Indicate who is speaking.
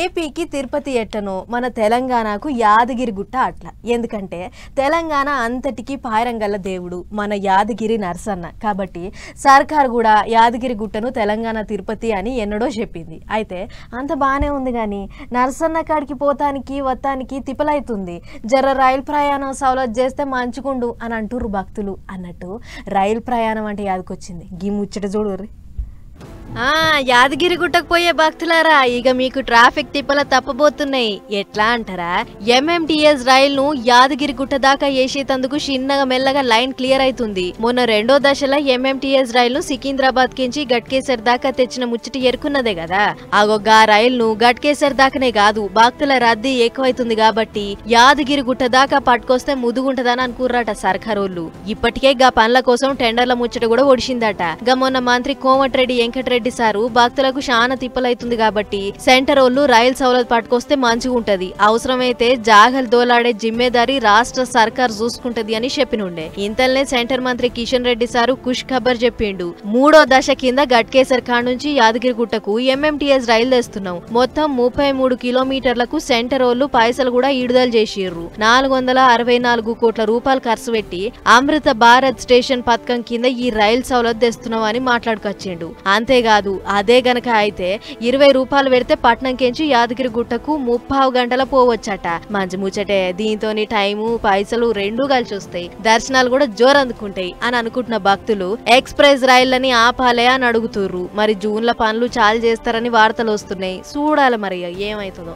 Speaker 1: ఏపీకి తిరుపతి ఎట్లనో మన తెలంగాణకు యాదగిరి గుట్ట అట్లా. ఎందుకంటే తెలంగాణ అంతటికి పాయరంగల్ల దేవుడు మన యాదగిరి నరసన్న. కాబట్టి సర్కార్ కూడా యాదగిరి గుట్టను తెలంగాణ తిరుపతి అని ఎన్నడో చెప్పింది. అయితే అంత బాగానే ఉంది కానీ నరసన్న కాడికి పోతానికి వత్తానికి తిప్పలైతుంది. జర రైలు ప్రయాణం సౌలభ్యం చేస్తే మంచుకుండు అని అంటుర్రు భక్తులు. అన్నట్టు రైలు ప్రయాణం అంటే యాదకొచ్చింది. గీ ముచ్చట చూడుర్రి. యాదగిరి గుట్టకు పోయే భక్తులారా, ఇక మీకు ట్రాఫిక్ తిప్పల తప్పబోతున్నాయి. ఎట్లా అంటారా, ఎంఎంటీఎస్ రైలును యాదగిరి గుట్ట దాకా వేసేందుకు చిన్నగా మెల్లగా లైన్ క్లియర్ అవుతుంది. మొన్న రెండో దశలో ఎంఎంటీఎస్ రైలు సికింద్రాబాద్ కించి గట్కేసర్ దాకా తెచ్చిన ముచ్చటి ఎరుకున్నదే కదా. ఆ రైలును గట్కేసర్ దాకానే కాదు, భక్తుల రద్దీ ఎక్కువైతుంది కాబట్టి యాదగిరి గుట్ట దాకా పట్టుకొస్తే ముదుగుంటదని అనుకుర్రాట సర్కారోళ్ళు. ఇప్పటికే గా పనుల కోసం టెండర్ల ముచ్చట కూడా ఒడిసిందట. గా మొన్న మంత్రి కోమటిరెడ్డి వెంకటరెడ్డి సారు భక్తులకు చాలా తిప్పలైతుంది కాబట్టి సెంటర్ ఓళ్ళు రైలు సౌలభ్యం పట్టుకొస్తే మంచిగా ఉంటది, అవసరమైతే జాగలు దోలాడే జిమ్మేదారి రాష్ట్ర సర్కార్ చూసుకుంటది అని చెప్పినుండే. ఇంతల్నే సెంటర్ మంత్రి కిషన్ రెడ్డి సారు ఖుష్ ఖబర్ చెప్పిండు. మూడో దశ కింద గట్కేసర్ కాడ నుంచి యాదగిరిగుట్టకు ఎంఎంటీఎస్ రైలు తెస్తున్నాం. మొత్తం 33 కిలోమీటర్లకు సెంటర్ ఓళ్ళు పైసలు కూడా ఈడుదల చేసిర్రు. 464 కోట్ల రూపాయలు ఖర్చు పెట్టి అమృత భారత్ స్టేషన్ పథకం కింద ఈ రైలు సౌలభ్యం తెస్తున్నాం అని మాట్లాడుకొచ్చిండు. అంతేకాదు, అదే గనక అయితే 20 రూపాయలు పెడితే పట్నం కెంచి యాదగిరి గుట్టకు 30 గంటల పోవచ్చట. మంచి ముచ్చటే. దీంతోని టైము పైసలు రెండూ కలిసి వస్తాయి, దర్శనాలు కూడా జోరందుకుంటాయి అని అనుకుంటున్న భక్తులు ఎక్స్ప్రెస్ రైళ్లని ఆపాలే అని అడుగుతుర్రు. మరి జూన్ల పనులు చాలు చేస్తారని వార్తలు వస్తున్నాయి. చూడాలి మరి ఏమైతుందో.